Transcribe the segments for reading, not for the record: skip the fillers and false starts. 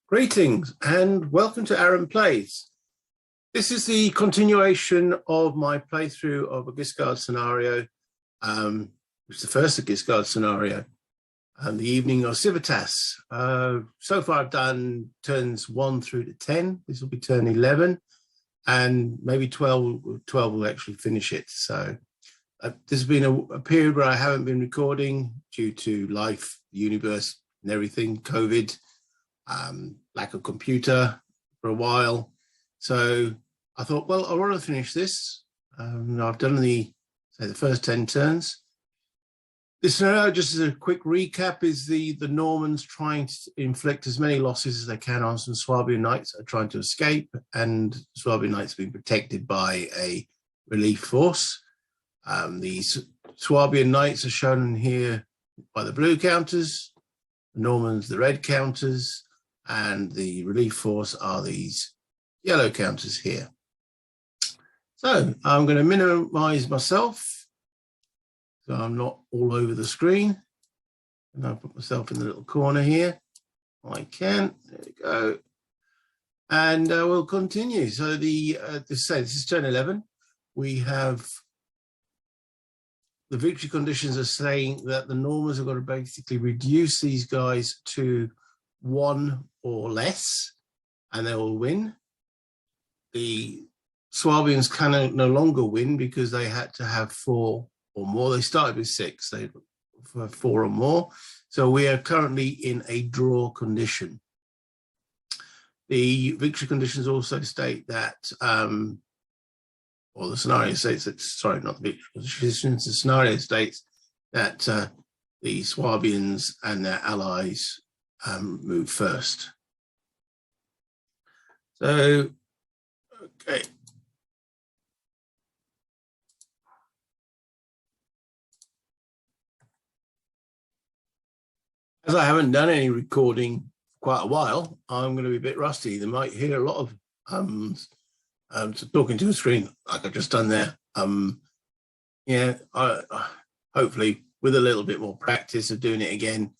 Greetings and welcome to Aaron Plays. This is the continuation of my playthrough of a Guiscard scenario, which is the first Guiscard scenario, and the evening of Civitas. So far I've done turns 1 through to 10. This will be turn 11, and maybe 12 will actually finish it. So this has been a period where I haven't been recording due to life, the universe and everything, COVID. Lack of computer for a while, so I thought, well, I want to finish this. I've done the first 10 turns. This scenario, just as a quick recap, is the Normans trying to inflict as many losses as they can on some Swabian knights that are trying to escape, and Swabian knights being protected by a relief force. These Swabian knights are shown here by the blue counters, the Normans the red counters, and the relief force are these yellow counters here. So I'm going to minimize myself so I'm not all over the screen, and I'll put myself in the little corner here. I can. There we go. And we'll continue. So this is turn 11. We have the victory conditions are saying that the Normans have got to basically reduce these guys to 1 or less, and they will win. The Swabians cannot no longer win because they had to have 4 or more. They started with 6, they have 4 or more. So we are currently in a draw condition. The victory conditions also state that, or the scenario states that, sorry, not the victory conditions, the scenario states that the Swabians and their allies move first. So, okay. As I haven't done any recording for quite a while, I'm going to be a bit rusty. You might hear a lot of talking to a screen like I've just done there. Yeah, hopefully with a little bit more practice of doing it again,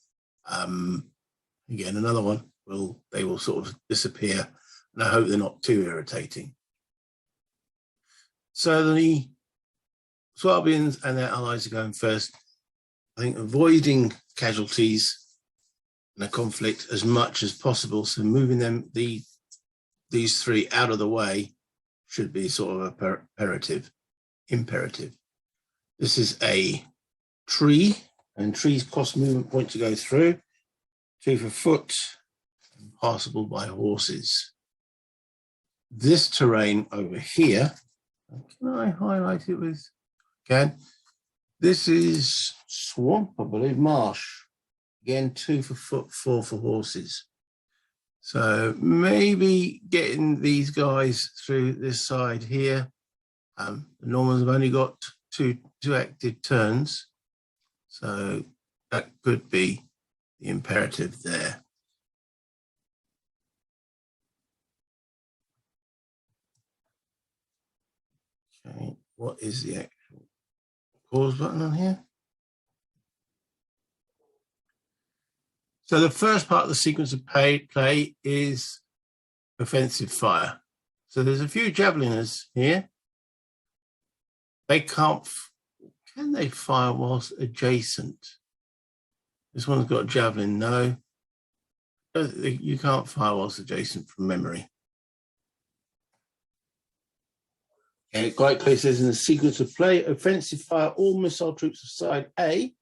again, another one, they will sort of disappear, and I hope they're not too irritating. So the Swabians and their allies are going first. I think avoiding casualties in a conflict as much as possible, so moving them, these 3 out of the way should be sort of imperative. This is a tree, and trees cost movement point to go through. 2 for foot, and passable by horses. This terrain over here, can I highlight it with? Can. This is swamp, I believe, marsh. Again, 2 for foot, 4 for horses. So maybe getting these guys through this side here. The Normans have only got two active turns, so that could be the imperative there. Okay, what is the actual pause button on here? So the first part of the sequence of play is offensive fire. So there's a few javeliners here. They can't, can they fire whilst adjacent? This one's got a javelin, no. You can't fire whilst adjacent from memory. Okay, quite clear, says in the sequence of play, offensive fire, all missile troops of side A, in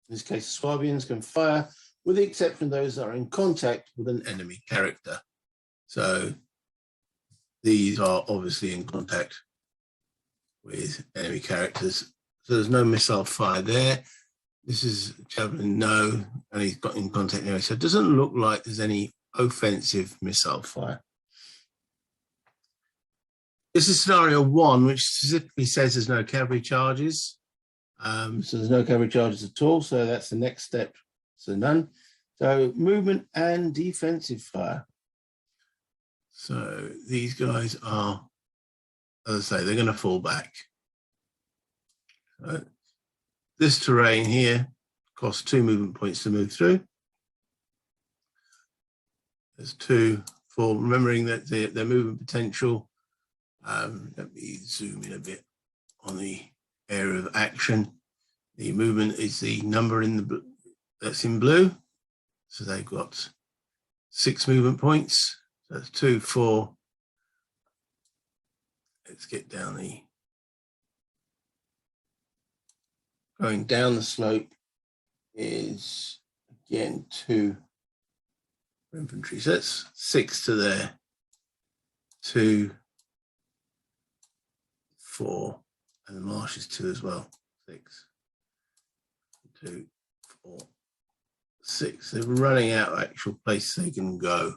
this case Swabians, can fire, with the exception of those that are in contact with an enemy character. So these are obviously in contact with enemy characters. So there's no missile fire there. This is javelin, no, and he's got in contact anyway. So it doesn't look like there's any offensive missile fire. This is scenario 1, which specifically says there's no cavalry charges. So there's no cavalry charges at all. So that's the next step. So none. So movement and defensive fire. So these guys are, as I say, they're going to fall back. So this terrain here costs 2 movement points to move through. There's 2, 4, remembering that their movement potential. Let me zoom in a bit on the area of action. The movement is the number in the that's in blue. So they've got 6 movement points. So that's 2, 4. Let's get down the, going down the slope is again 2 for infantry. So that's 6 to there. 2, 4, and the marsh is 2 as well. 6, 2, 4, 6. They're running out of actual place they can go.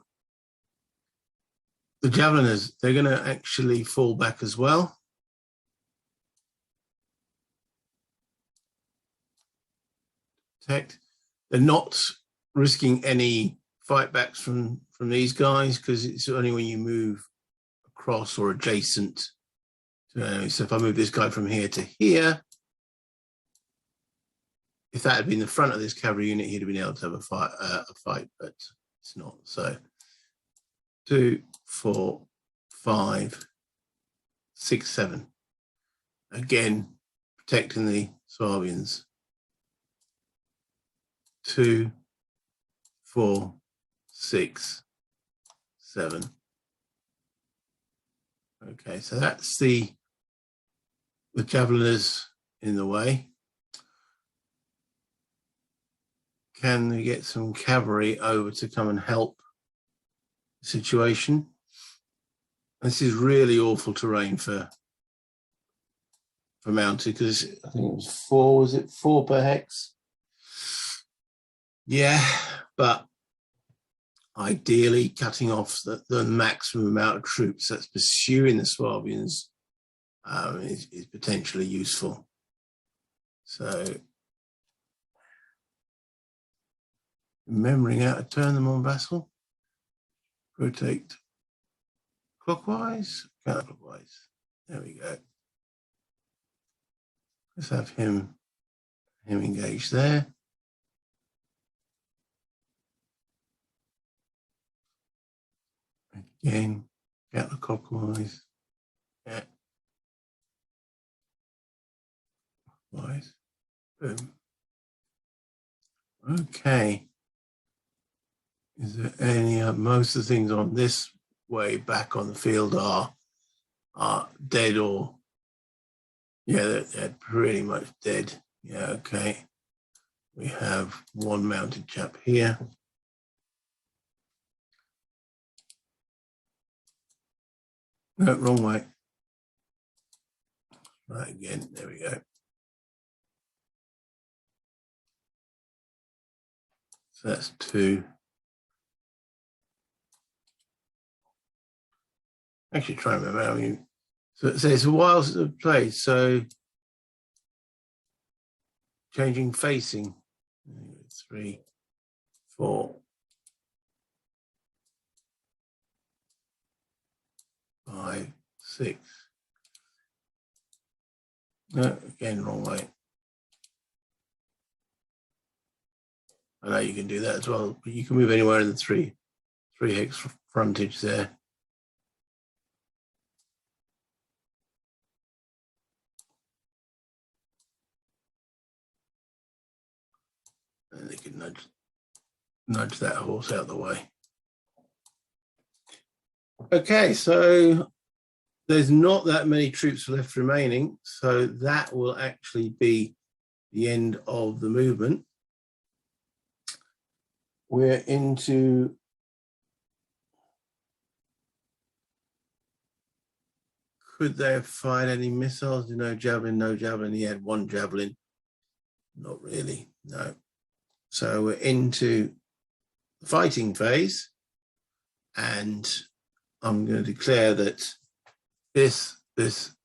The javeliners, they're going to actually fall back as well. Protect. They're not risking any fight backs from these guys because it's only when you move across or adjacent. So if I move this guy from here to here, if that had been the front of this cavalry unit, he'd have been able to have a fight, but it's not. So 2, 4, 5, 6, 7. Again, protecting the Swabians. 2, 4, 6, 7. Okay, so that's the javeliners in the way. Can we get some cavalry over to come and help the situation? This is really awful terrain for mounted, because I think it was 4, was it 4 per hex? Yeah, but ideally cutting off the maximum amount of troops that's pursuing the Swabians is potentially useful. So remembering how to turn them on vassal, rotate clockwise, counterclockwise. There we go. Let's have him engaged there. Again, counterclockwise. Yeah. Clockwise. Boom. Okay. Is there any? Most of the things on this way back on the field are dead, or yeah, they're pretty much dead. Yeah. Okay. We have 1 mounted chap here. No, wrong way. Right, again, there we go. So that's 2. Actually, try and remember. I mean, so it's a while since I've played, so changing facing. 3, 4, 5, 6. No, again, wrong way. I know you can do that as well, but you can move anywhere in the 3 hex frontage there. And they can nudge that horse out of the way. Okay, so there's not that many troops left remaining, so that will actually be the end of the movement. We're into could they have fired any missiles? No javelin, no javelin. He had 1 javelin. Not really, no. So we're into the fighting phase, and I'm going to declare that this,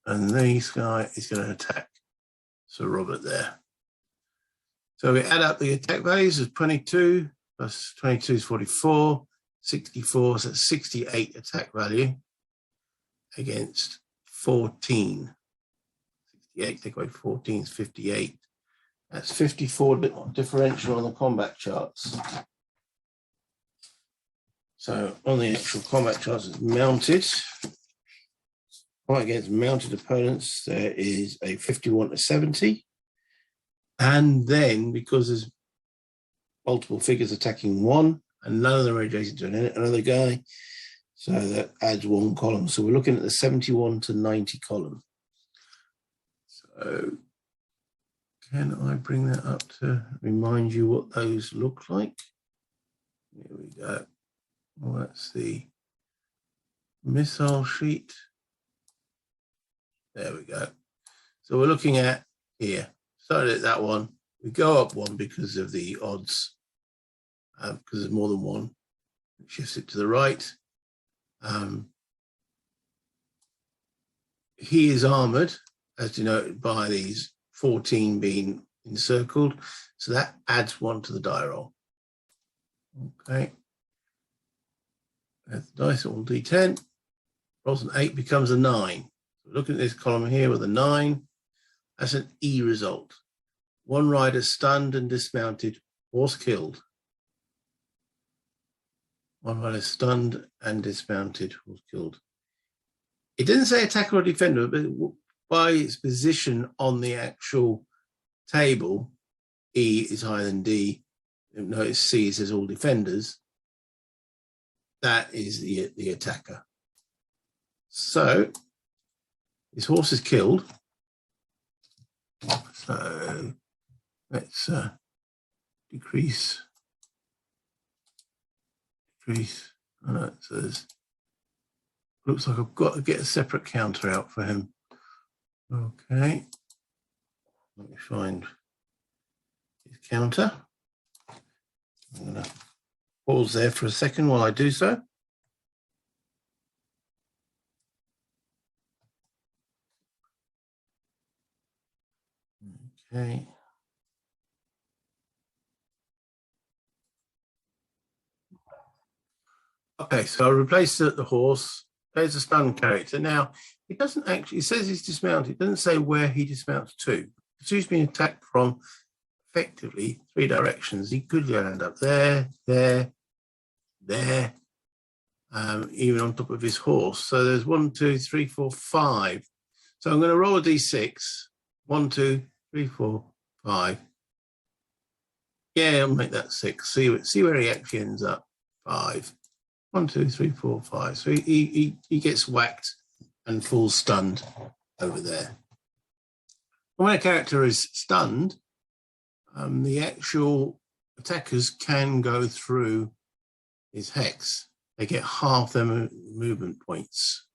and this guy is going to attack Sir Robert there. So we add up the attack values of 22 plus 22 is 44, 64, so that's 68 attack value against 14. 68, take away 14 is 58. That's 54 differential on the combat charts. So on the actual combat charts, it's mounted. Fight against mounted opponents, there is a 51 to 70. And then, because there's multiple figures attacking one, and none of them are adjacent to another guy, so that adds one column. So we're looking at the 71 to 90 column. So can I bring that up to remind you what those look like? Here we go. Well, that's the missile sheet. There we go. So we're looking at here. Started at that one. We go up one because of the odds, because there's more than one. It shifts it to the right. He is armored, as denoted by these 14 being encircled. So that adds one to the die roll. Okay. That's the dice, all D10. Rolls an 8, becomes a 9. So looking at this column here with a 9, that's an E result. One rider stunned and dismounted, horse killed. One rider stunned and dismounted, horse killed. It didn't say attacker or defender, but by its position on the actual table, E is higher than D. Notice C says all defenders. That is the attacker. So his horse is killed. So let's decrease. Oh, no, it says, looks like I've got to get a separate counter out for him. Okay. Let me find his counter. I'm going to pause there for a second while I do so. Okay. Okay, so I replaced the horse. There's a stunned character. Now, it doesn't actually, it says he's dismounted. It doesn't say where he dismounts to. Because he's been attacked from effectively 3 directions. He could land up there, there, even on top of his horse. So there's 1, 2, 3, 4, 5. So I'm going to roll a d6. 1, 2, 3, 4, 5. Yeah, I'll make that 6. See where he actually ends up. 5. 1, 2, 3, 4, 5. So he gets whacked and falls stunned over there. When a character is stunned, the actual attackers can go through his hex. They get half their movement points.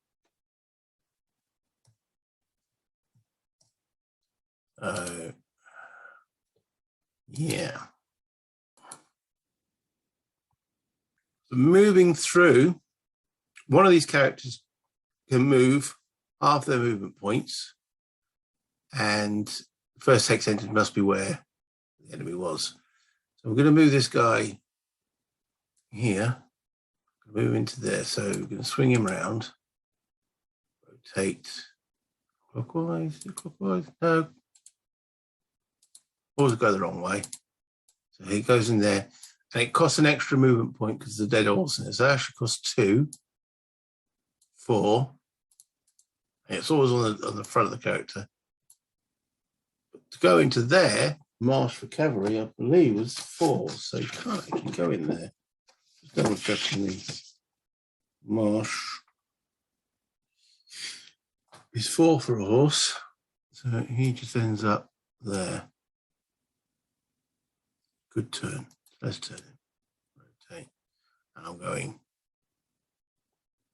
Yeah. So moving through, one of these characters can move half their movement points, and the first hex entered must be where the enemy was. So we're going to move this guy here, move into there. So we're going to swing him around, rotate clockwise, no, always go the wrong way. So he goes in there, and it costs an extra movement point because the dead horse in it. So it actually costs 2, 4. And it's always on the front of the character. But to go into there, marsh for cavalry, I believe, was 4. So you can't actually go in there. Just double checking the marsh. It's 4 for a horse. So he just ends up there. Good turn. Let's turn it. Rotate. And I'm going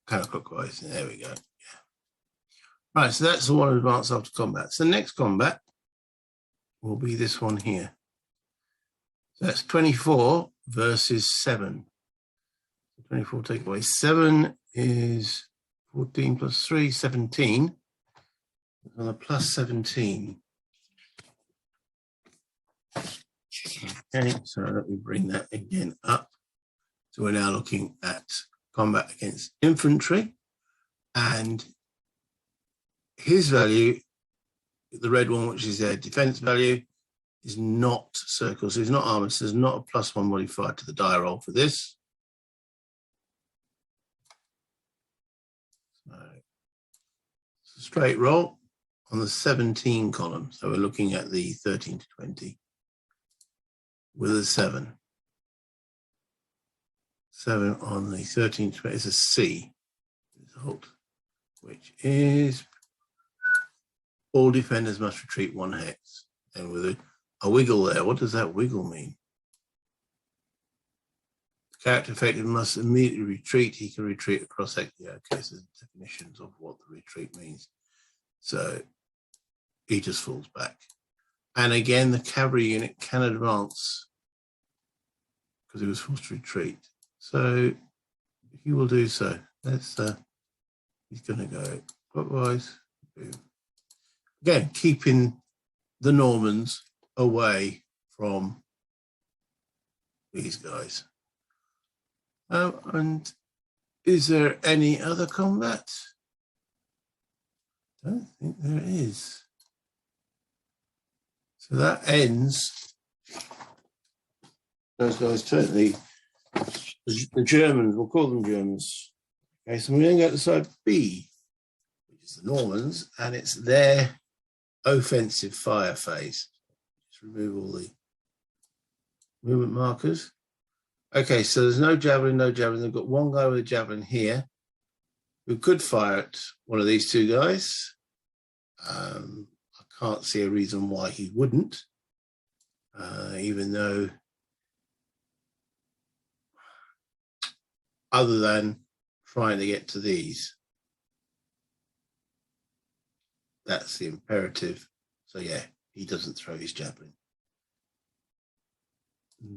counterclockwise. There we go. Yeah. Right, so that's the one advance after combat. So the next combat will be this one here. So that's 24 versus 7. 24 take away 7 is 14 plus 3, 17. On a plus 17. Okay, so let me bring that again up. So we're now looking at combat against infantry, and his value, the red one, which is their defense value, is not circled. So he's not armored, so there's not a +1 modifier to the die roll for this. It's a straight roll on the 17 column. So we're looking at the 13 to 20 with a 7. 7 on the 13 to 20 is a C result, which is all defenders must retreat 1 hex. And with a wiggle there, what does that wiggle mean? The character effective must immediately retreat. He can retreat across hex. Yeah, okay, so the definitions of what the retreat means. So he just falls back. And again, the cavalry unit can advance because he was forced to retreat. So he will do so. Let's he's going to go clockwise. Again, keeping the Normans away from these guys. And is there any other combat? I don't think there is. So that ends. Those guys totally. The Germans, we'll call them Germans. Okay, so we then go to side B, which is the Normans, and it's their offensive fire phase. Just remove all the movement markers. Okay, so there's no javelin, no javelin. They've got one guy with a javelin here who could fire at one of these two guys. I can't see a reason why he wouldn't, even though, other than trying to get to these. That's the imperative. So yeah, he doesn't throw his javelin.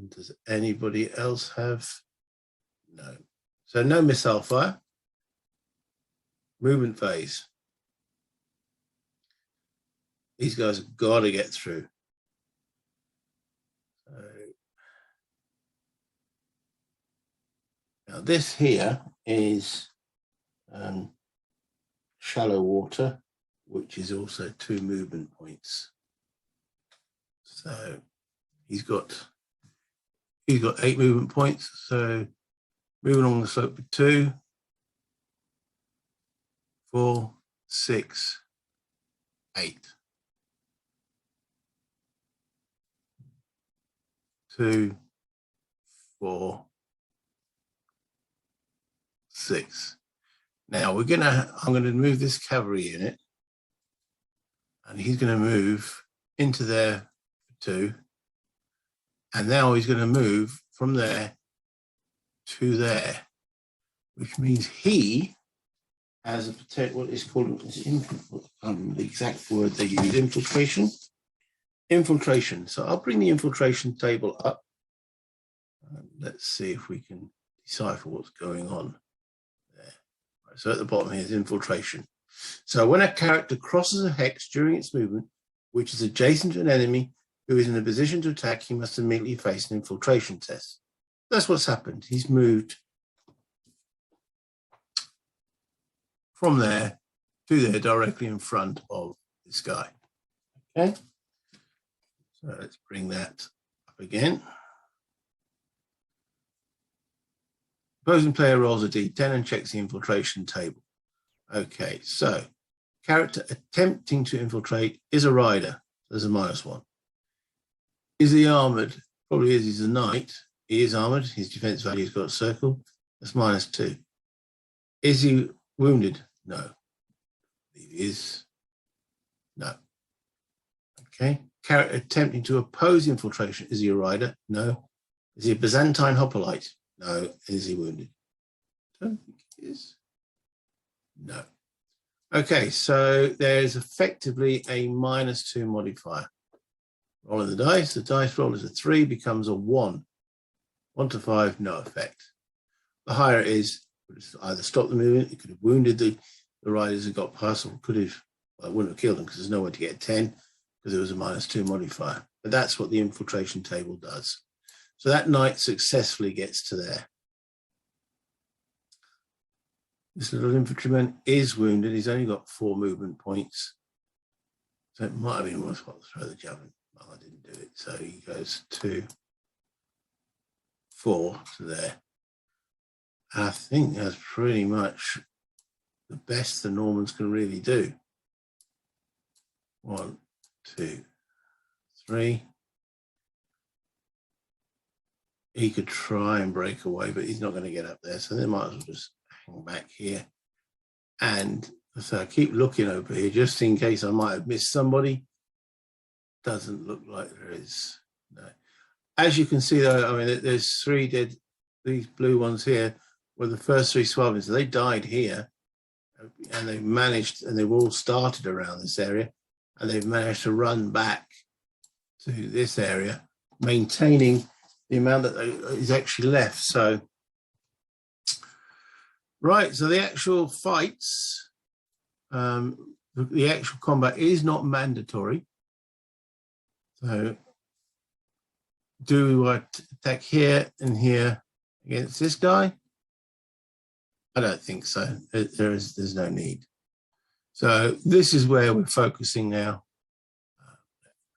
Does anybody else have? No. So no missile fire. Movement phase. These guys have got to get through. So, now this here is shallow water, which is also 2 movement points. So he's got 8 movement points. So moving along the slope with 2, 4, 6, 8. 2, 4, 6. Now I'm gonna move this cavalry unit, and he's gonna move into there for 2. And now he's gonna move from there to there, which means he has a potential, what is called, I can't remember the exact word they use, infiltration. Infiltration. So I'll bring the infiltration table up. Let's see if we can decipher what's going on there. Right, so at the bottom here is infiltration. So when a character crosses a hex during its movement, which is adjacent to an enemy who is in a position to attack, he must immediately face an infiltration test. That's what's happened. He's moved from there to there, directly in front of this guy. Okay. So let's bring that up again. Opposing player rolls a d10 and checks the infiltration table. Okay, so character attempting to infiltrate is a rider. There's a -1. Is he armored? Probably is. He's a knight. He is armored. His defense value's got a circle. That's -2. Is he wounded? No. He is. No. Okay. Character attempting to oppose infiltration. Is he a rider? No. Is he a Byzantine hoplite? No. Is he wounded? Don't think he is. No. Okay, so there's effectively a -2 modifier. Rolling the dice roll is a 3, becomes a 1. 1 to 5, no effect. The higher it is, either stop the movement, it could have wounded the riders who got past, or could have, well, it wouldn't have killed them because there's nowhere to get 10 because it was a -2 modifier. But that's what the infiltration table does. So that knight successfully gets to there. This little infantryman is wounded. He's only got 4 movement points. So it might have been worthwhile to throw the javelin. Well, I didn't do it. So he goes 2, 4 to there. And I think that's pretty much the best the Normans can really do. 1, 2, 3. He could try and break away, but he's not going to get up there. So they might as well just hang back here. And so I keep looking over here just in case I might have missed somebody. Doesn't look like there is. No. As you can see, though, I mean, there's 3 dead. These blue ones here were the first 3 Swabians. So they died here, and they managed, and they've all started around this area, and they've managed to run back to this area, maintaining the amount that is actually left. So, right, so the actual fights, the actual combat is not mandatory. So, do I attack here and here against this guy? I don't think so. There's no need. So this is where we're focusing now.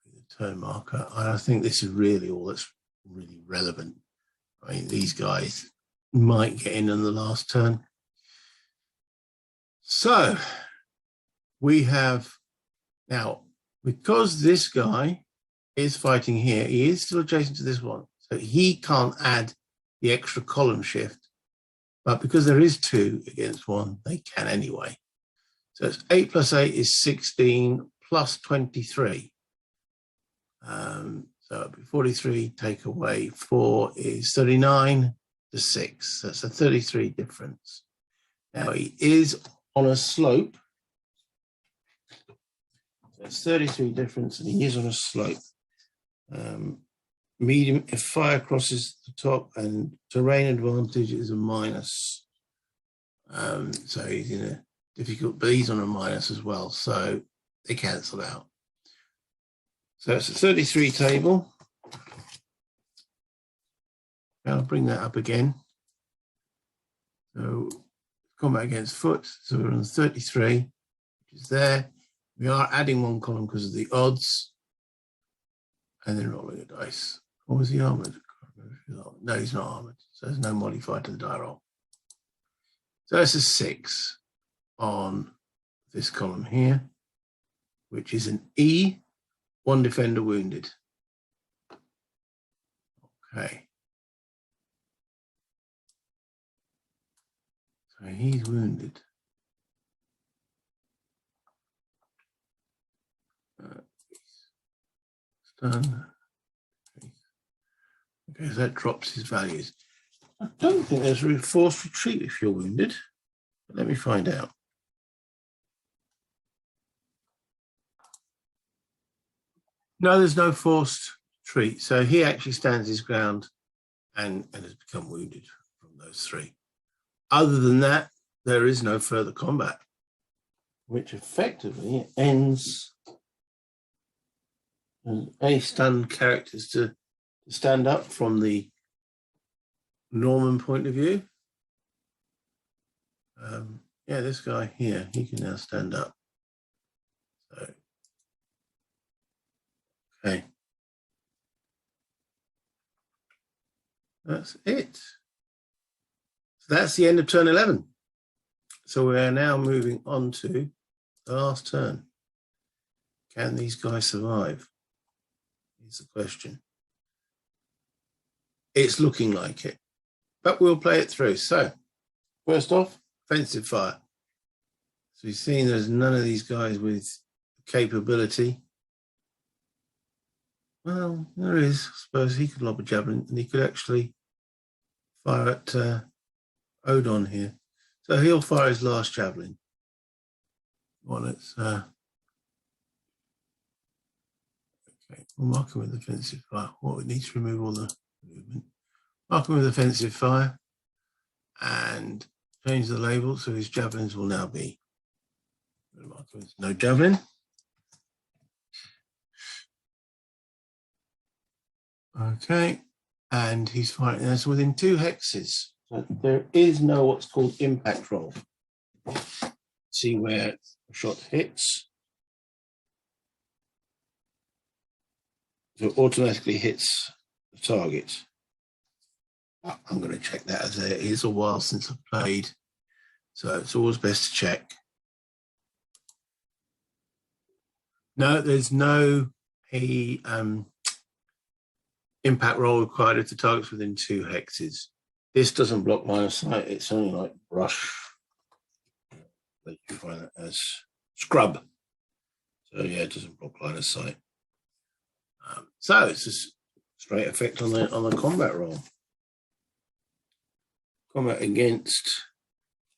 The turn marker. I think this is really all that's really relevant. I mean, these guys might get in on the last turn. So we have now, because this guy is fighting here, he is still adjacent to this one, so he can't add the extra column shift, but because there is 2 against 1, they can anyway. So it's 8 plus 8 is 16 plus 23. So it'll be 43, take away 4 is 39 to 6. That's a 33 difference. Now he is on a slope. So it's 33 difference, and he is on a slope. Medium, if fire crosses the top, and terrain advantage is a minus. So he's in a difficult, but he's on a minus as well. So they cancel out. So it's a 33 table. I'll bring that up again. So combat against foot. So we're on 33, which is there. We are adding 1 column because of the odds. And then rolling a dice. Or was he armoured? No, he's not armoured. So there's no modifier to the die roll. So that's a 6 on this column here, which is an E. 1 defender wounded. Okay. So he's wounded. Stun. Okay, so that drops his values. I don't think there's a forced retreat if you're wounded, but let me find out. No, there's no forced retreat. So he actually stands his ground and has become wounded from those 3. Other than that, there is no further combat, which effectively ends any stunned characters to stand up from the Norman point of view. Yeah, this guy here, he can now stand up. So, okay. That's it. So that's the end of turn 11. So we are now moving on to the last turn. Can these guys survive? Is the question. It's looking like it, but we'll play it through. So first off, offensive fire. So we've seen there's none of these guys with capability. Well, there is. I suppose he could lob a javelin, and he could actually fire at Odon here. So he'll fire his last javelin. Well, it's okay. We'll mark him with offensive fire. Well, we need to remove all the movement. Mark him with offensive fire and change the label so his javelins will now be. Mark him with no javelin. Okay, and he's fighting us within 2 hexes. So there is no what's called impact roll. See where a shot hits. So it automatically hits the target. I'm going to check that as it is a while since I've played. So it's always best to check. No, there's no impact roll required if the target's within 2 hexes. This doesn't block line of sight. It's only like brush. You find it as scrub. So yeah, it doesn't block line of sight. So it's a straight effect on the combat roll. Combat against.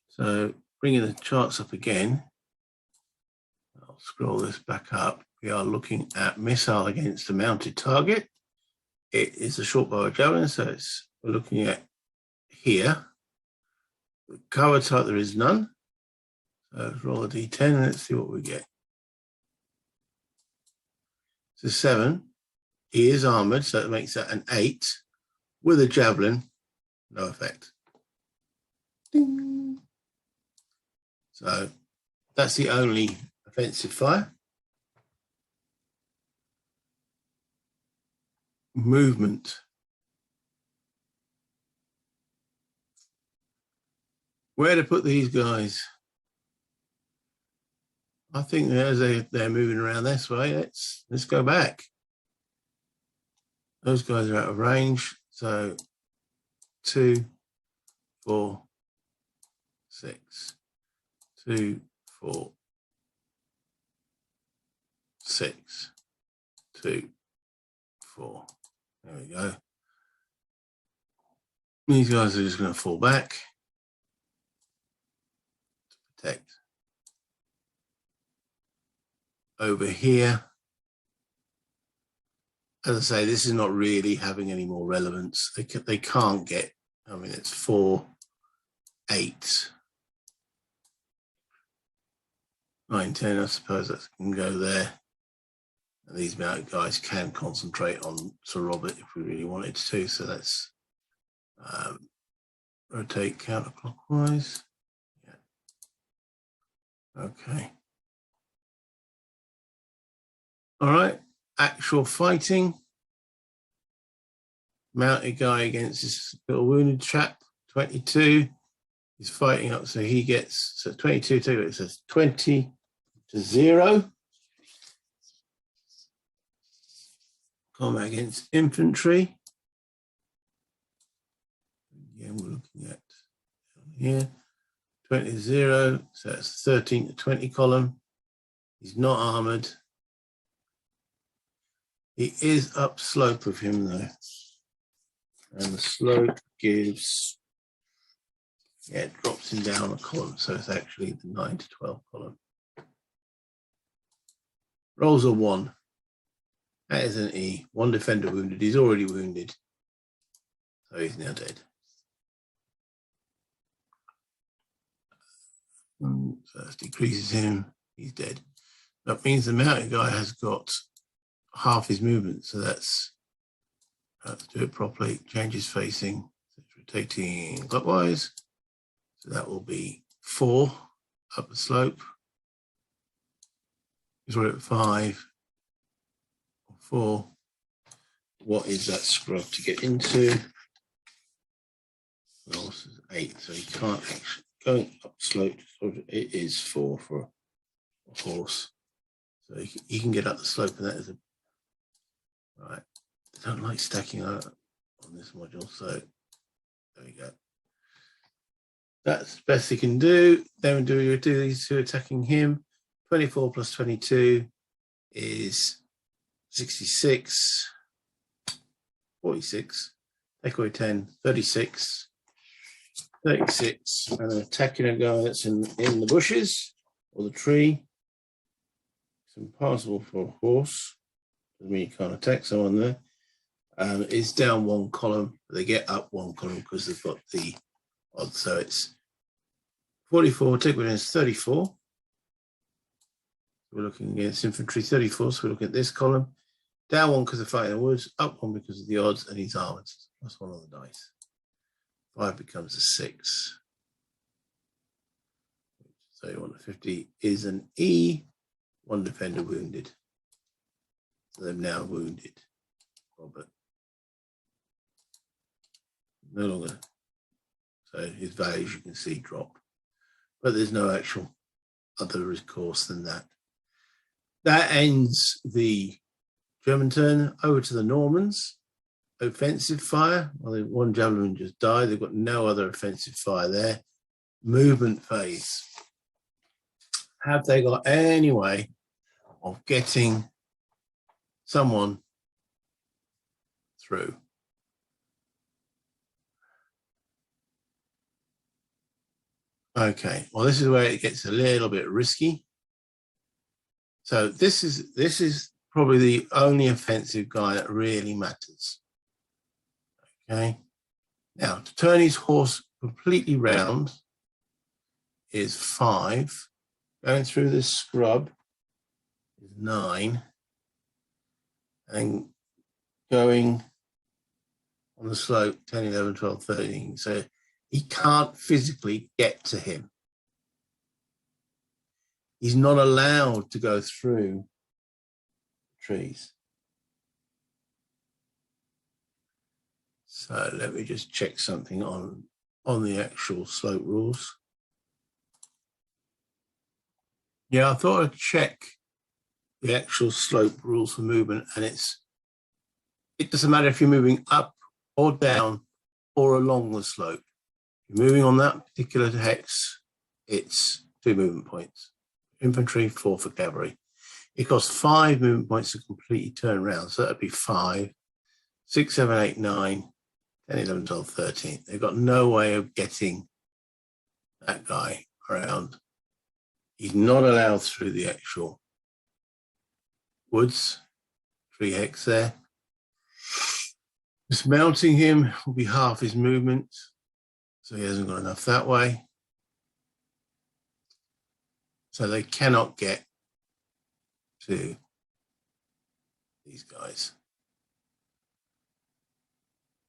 So bringing the charts up again. I'll scroll this back up. We are looking at missile against a mounted target. It is a short bow javelin, so we're looking at here. The cover type, there is none. So let's roll a d10 and let's see what we get. So 7. He is armored, so it makes that an 8. With a javelin, no effect. Ding. So that's the only offensive fire. Movement. Where to put these guys? I think as they're moving around this way, let's go back. Those guys are out of range. So 2, 4, 6. 2, 4, 6. 2, 4. There we go. These guys are just going to fall back to protect. Over here, as I say, this is not really having any more relevance. They can't get, I mean, it's 4, 8, 9, 10. I suppose that can go there. And these mounted guys can concentrate on Sir Robert if we really wanted to. So let's rotate counterclockwise. Yeah. Okay. All right. Actual fighting. Mounted guy against this little wounded chap. 22. He's fighting up, so he gets, so 22, it says 20 to 0. Combat against infantry. Again, we're looking at here. 20 to 0, so that's 13 to 20 column. He's not armored. He is upslope of him though. And the slope gives, yeah, it drops him down a column, so it's actually the 9 to 12 column. Rolls a 1. That is an E. 1 defender wounded. He's already wounded. So he's now dead. So that decreases him. He's dead. That means the mounted guy has got half his movement. So let's do it properly. Change his facing. So it's rotating clockwise. So that will be 4 up the slope. He's already at 5. 4. What is that scrub to get into? Well, this is 8, so he can't actually going up slope. It is 4 for a horse, so he can get up the slope, and that is a right. I don't like stacking out on this module, so there we go. That's the best he can do. Then we do these two attacking him. 24 plus 22 is 66, 46, take away 10, 36, 36, and then attacking a guy that's in the bushes or the tree. It's impossible for a horse. Doesn't mean you can't attack someone there. It's down 1 column, but they get up 1 column because they've got the odds. So it's 44, take away 10 is 34. We're looking against infantry. 34, so we're looking at this column. Down 1 because they're fighting in the woods, up 1 because of the odds, and he's armored. That's 1 on the dice. 5 becomes a 6. 31 to 50 is an E. 1 defender wounded. So they're now wounded. Robert. No longer. So his values, you can see, drop. but there's no actual other recourse than that. That ends the German turn. Over to the Normans. Offensive fire. Well, one javelin just died. They've got no other offensive fire there. Movement phase. Have they got any way of getting someone through? Okay, well, this is where it gets a little bit risky. So this is probably the only offensive guy that really matters. Okay, now to turn his horse completely round is 5. Going through this scrub is 9. And going on the slope 10, 11, 12, 13. So he can't physically get to him. He's not allowed to go through trees. So let me just check something on the actual slope rules. Yeah, I thought I'd check the actual slope rules for movement, and it doesn't matter if you're moving up or down or along the slope. If you're moving on that particular hex, it's 2 movement points. Infantry, 4 for cavalry. It costs 5 movement points to completely turn around, so that'd be 5, 6, 7, 8, 9, 10, 11, 12, 13. They've got no way of getting that guy around. He's not allowed through the actual woods, tree hex there. Dismounting him will be half his movement, so he hasn't got enough that way. So they cannot get to these guys.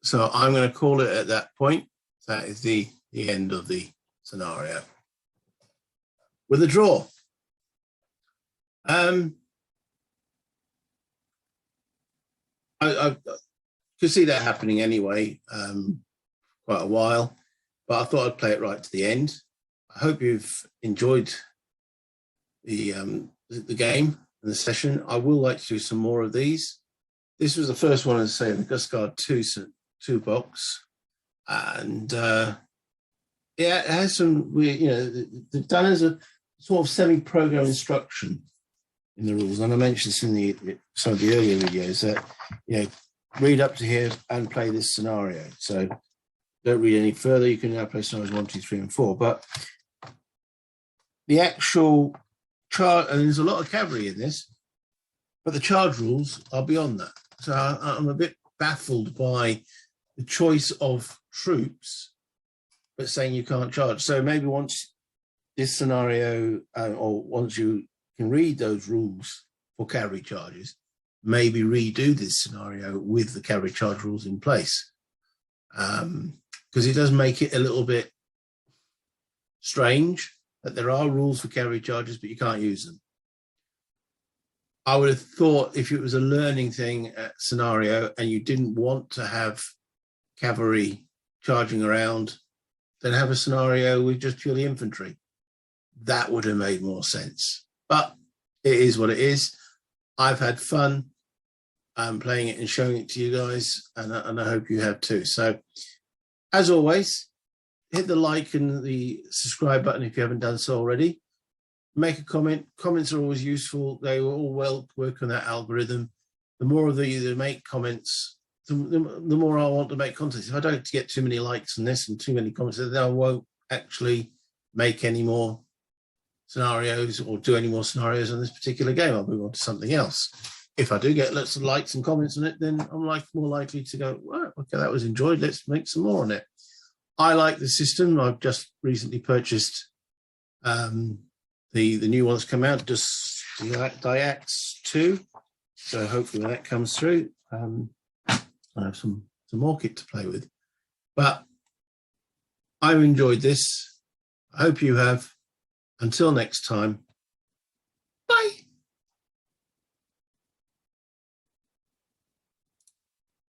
So I'm going to call it at that point. That is the end of the scenario. With a draw. I could see that happening anyway, quite a while, but I thought I'd play it right to the end. I hope you've enjoyed the game and the session. I will like to do some more of these. This was the first one, as I say, the Guiscard 2 box, and yeah, it has some weird, they've done as a sort of semi-program instruction in the rules, and I mentioned this in some of the earlier videos that read up to here and play this scenario. So don't read any further. You can now play scenarios 1, 2, 3, and 4. But the actual charge, and there's a lot of cavalry in this, but the charge rules are beyond that. So I'm a bit baffled by the choice of troops, but saying you can't charge. So maybe once this scenario, or once you can read those rules for cavalry charges, maybe redo this scenario with the cavalry charge rules in place. Because it does make it a little bit strange that there are rules for cavalry charges, but you can't use them. I would have thought if it was a learning thing scenario and you didn't want to have cavalry charging around, then have a scenario with just purely infantry. That would have made more sense. But it is what it is. I've had fun playing it and showing it to you guys, and I hope you have too. So, as always, hit the like and the subscribe button if you haven't done so already. Make a comment. Comments are always useful. They will all work on that algorithm. The more of you make comments, the more I want to make content. If I don't get too many likes on this and too many comments, then I won't actually make any more scenarios or do any more scenarios on this particular game. I'll move on to something else. If I do get lots of likes and comments on it, then I'm more likely to go, well, okay, that was enjoyed. Let's make some more on it. I like the system. I've just recently purchased the new ones come out, just Diax 2. So hopefully when that comes through, I have some more kit to play with. But I've enjoyed this. I hope you have. Until next time,